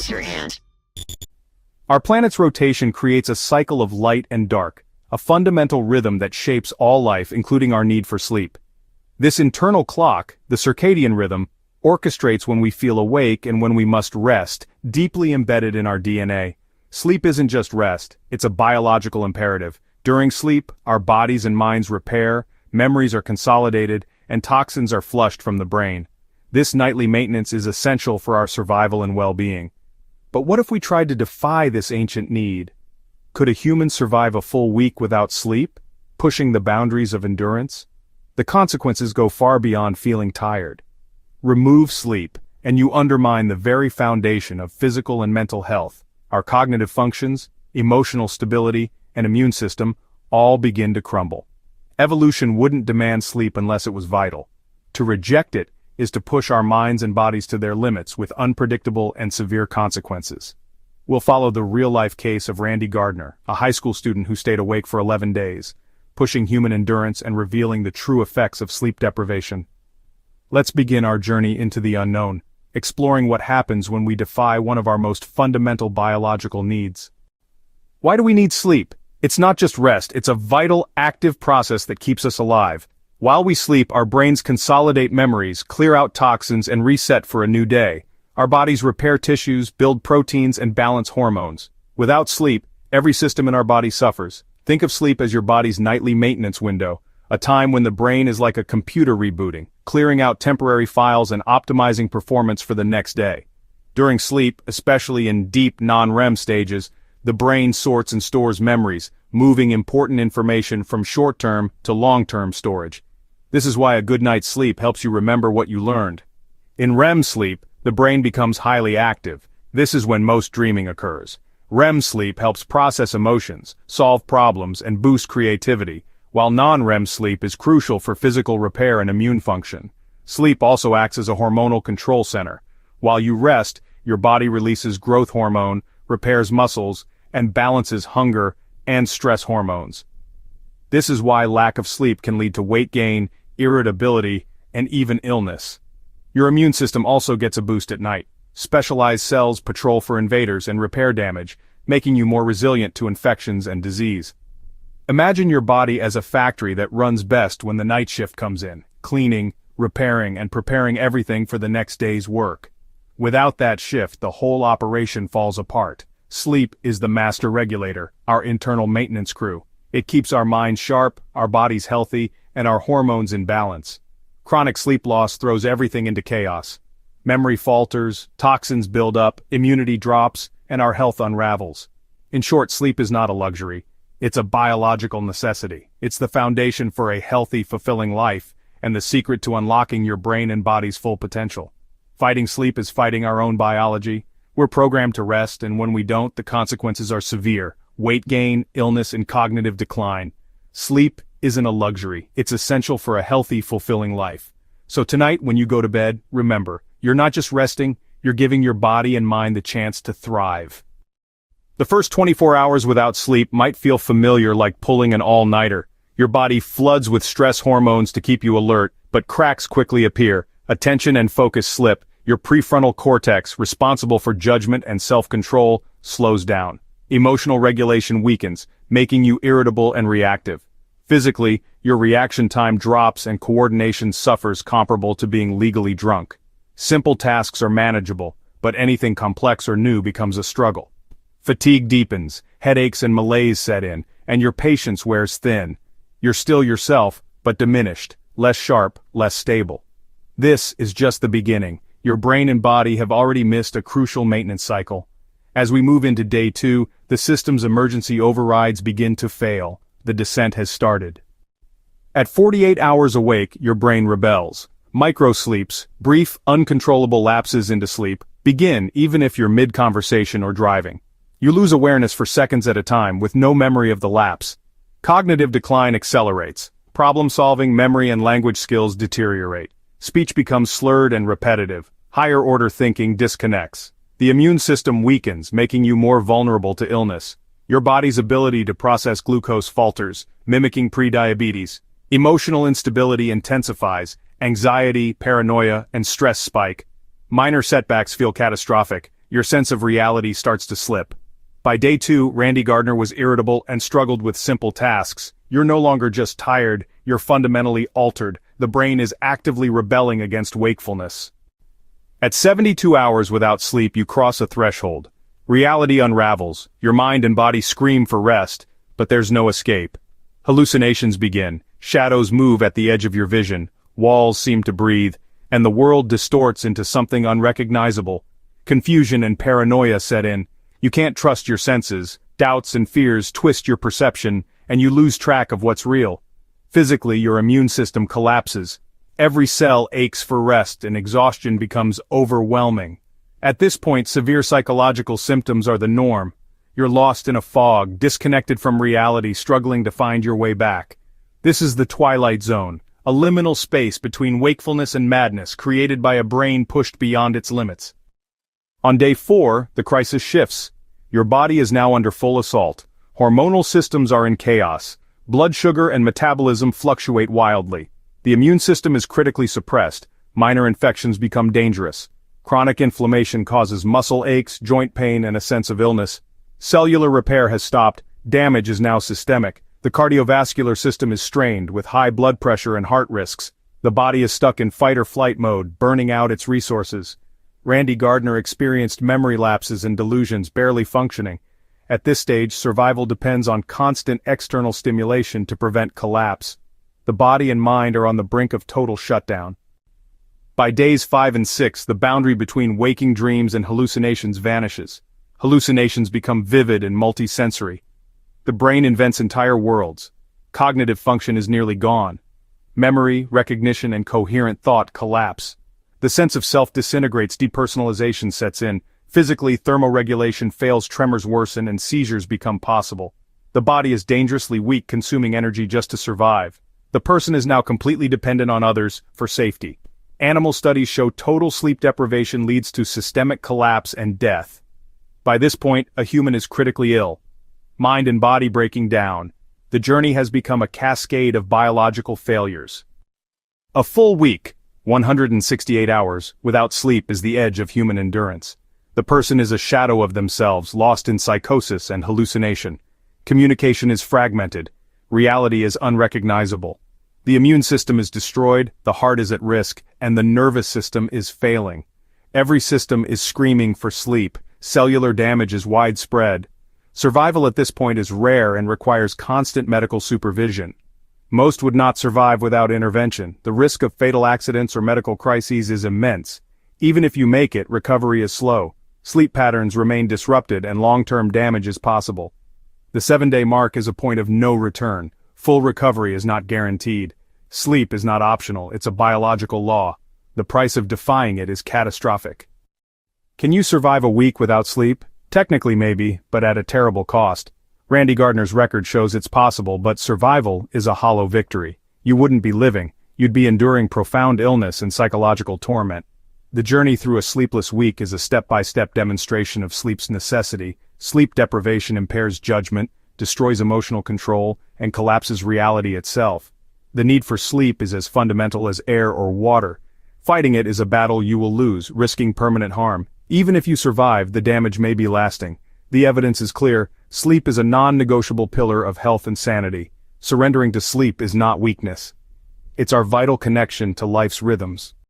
cross your hand. Our planet's rotation creates a cycle of light and dark, a fundamental rhythm that shapes all life, including our need for sleep. This internal clock, the circadian rhythm, orchestrates when we feel awake and when we must rest, deeply embedded in our DNA. Sleep isn't just rest, it's a biological imperative. During sleep, our bodies and minds repair, memories are consolidated, and toxins are flushed from the brain. This nightly maintenance is essential for our survival and well-being. But what if we tried to defy this ancient need? Could a human survive a full week without sleep, pushing the boundaries of endurance? The consequences go far beyond feeling tired. Remove sleep, and you undermine the very foundation of physical and mental health. Our cognitive functions, emotional stability, and immune system all begin to crumble. Evolution wouldn't demand sleep unless it was vital. To reject it is to push our minds and bodies to their limits with unpredictable and severe consequences. We'll follow the real-life case of Randy Gardner, a high school student who stayed awake for 11 days, pushing human endurance and revealing the true effects of sleep deprivation. Let's begin our journey into the unknown, exploring what happens when we defy one of our most fundamental biological needs. Why do we need sleep? It's not just rest, it's a vital, active process that keeps us alive. While we sleep, our brains consolidate memories, clear out toxins, and reset for a new day. Our bodies repair tissues, build proteins, and balance hormones. Without sleep, every system in our body suffers. Think of sleep as your body's nightly maintenance window, a time when the brain is like a computer rebooting, clearing out temporary files and optimizing performance for the next day. During sleep, especially in deep non-REM stages, the brain sorts and stores memories, moving important information from short-term to long-term storage. This is why a good night's sleep helps you remember what you learned. In REM sleep, the brain becomes highly active. This is when most dreaming occurs. REM sleep helps process emotions, solve problems, and boost creativity, while non-REM sleep is crucial for physical repair and immune function. Sleep also acts as a hormonal control center. While you rest, your body releases growth hormone, repairs muscles, and balances hunger and stress hormones. This is why lack of sleep can lead to weight gain, irritability, and even illness. Your immune system also gets a boost at night. Specialized cells patrol for invaders and repair damage, making you more resilient to infections and disease. Imagine your body as a factory that runs best when the night shift comes in, cleaning, repairing, and preparing everything for the next day's work. Without that shift, the whole operation falls apart. Sleep is the master regulator, our internal maintenance crew. It keeps our minds sharp, our bodies healthy, and our hormones in balance. Chronic sleep loss throws everything into chaos. Memory falters, toxins build up, immunity drops, and our health unravels. In short, sleep is not a luxury. It's a biological necessity. It's the foundation for a healthy, fulfilling life, and the secret to unlocking your brain and body's full potential. Fighting sleep is fighting our own biology. We're programmed to rest, and when we don't, the consequences are severe. Weight gain, illness, and cognitive decline. Sleep isn't a luxury. It's essential for a healthy, fulfilling life. So tonight, when you go to bed, remember, you're not just resting, you're giving your body and mind the chance to thrive. The first 24 hours without sleep might feel familiar, like pulling an all-nighter. Your body floods with stress hormones to keep you alert, but cracks quickly appear. Attention and focus slip. Your prefrontal cortex, responsible for judgment and self-control, slows down. Emotional regulation weakens, making you irritable and reactive. Physically, your reaction time drops and coordination suffers, comparable to being legally drunk. Simple tasks are manageable, but anything complex or new becomes a struggle. Fatigue deepens, headaches and malaise set in, and your patience wears thin. You're still yourself, but diminished, less sharp, less stable. This is just the beginning. Your brain and body have already missed a crucial maintenance cycle. As we move into day 2, the system's emergency overrides begin to fail. The descent has started. At 48 hours awake, your brain rebels. Microsleeps, brief, uncontrollable lapses into sleep, begin even if you're mid-conversation or driving. You lose awareness for seconds at a time with no memory of the lapse. Cognitive decline accelerates. Problem-solving, memory, and language skills deteriorate. Speech becomes slurred and repetitive. Higher-order thinking disconnects. The immune system weakens, making you more vulnerable to illness. Your body's ability to process glucose falters, mimicking prediabetes. Emotional instability intensifies. Anxiety, paranoia, and stress spike. Minor setbacks feel catastrophic. your sense of reality starts to slip. By day 2, Randy Gardner was irritable and struggled with simple tasks. You're no longer just tired, you're fundamentally altered. The brain is actively rebelling against wakefulness. At 72 hours without sleep, you cross a threshold. Reality unravels, your mind and body scream for rest, but there's no escape. Hallucinations begin, shadows move at the edge of your vision, walls seem to breathe, and the world distorts into something unrecognizable. Confusion and paranoia set in. You can't trust your senses, doubts and fears twist your perception, and you lose track of what's real. Physically, your immune system collapses. Every cell aches for rest and exhaustion becomes overwhelming. At this point, severe psychological symptoms are the norm. You're lost in a fog, disconnected from reality, struggling to find your way back. This is the twilight zone, a liminal space between wakefulness and madness created by a brain pushed beyond its limits. On day 4, the crisis shifts. Your body is now under full assault. Hormonal systems are in chaos. Blood sugar and metabolism fluctuate wildly. The immune system is critically suppressed. Minor infections become dangerous. Chronic inflammation causes muscle aches, joint pain, and a sense of illness. Cellular repair has stopped. Damage is now systemic. The cardiovascular system is strained with high blood pressure and heart risks. The body is stuck in fight-or-flight mode, burning out its resources. Randy Gardner experienced memory lapses and delusions, barely functioning. At this stage, survival depends on constant external stimulation to prevent collapse. The body and mind are on the brink of total shutdown. By days 5 and 6, the boundary between waking dreams and hallucinations vanishes. Hallucinations become vivid and multisensory. The brain invents entire worlds. Cognitive function is nearly gone. Memory, recognition, and coherent thought collapse. The sense of self disintegrates, depersonalization sets in. Physically, thermoregulation fails, tremors worsen, and seizures become possible. The body is dangerously weak, consuming energy just to survive. The person is now completely dependent on others for safety. Animal studies show total sleep deprivation leads to systemic collapse and death. By this point, a human is critically ill. Mind and body breaking down. The journey has become a cascade of biological failures. A full week, 168 hours, without sleep is the edge of human endurance. The person is a shadow of themselves, lost in psychosis and hallucination. Communication is fragmented. Reality is unrecognizable. The immune system is destroyed, the heart is at risk, and the nervous system is failing. Every system is screaming for sleep. Cellular damage is widespread. Survival at this point is rare and requires constant medical supervision. Most would not survive without intervention. The risk of fatal accidents or medical crises is immense. Even if you make it, recovery is slow. Sleep patterns remain disrupted and long-term damage is possible. The 7-day mark is a point of no return. Full recovery is not guaranteed. Sleep is not optional, it's a biological law. The price of defying it is catastrophic. Can you survive a week without sleep? Technically maybe, but at a terrible cost. Randy Gardner's record shows it's possible, but survival is a hollow victory. You wouldn't be living, you'd be enduring profound illness and psychological torment. The journey through a sleepless week is a step-by-step demonstration of sleep's necessity. Sleep deprivation impairs judgment, destroys emotional control, and collapses reality itself. The need for sleep is as fundamental as air or water. Fighting it is a battle you will lose, risking permanent harm. Even if you survive, the damage may be lasting. The evidence is clear. Sleep is a non-negotiable pillar of health and sanity. Surrendering to sleep is not weakness. It's our vital connection to life's rhythms.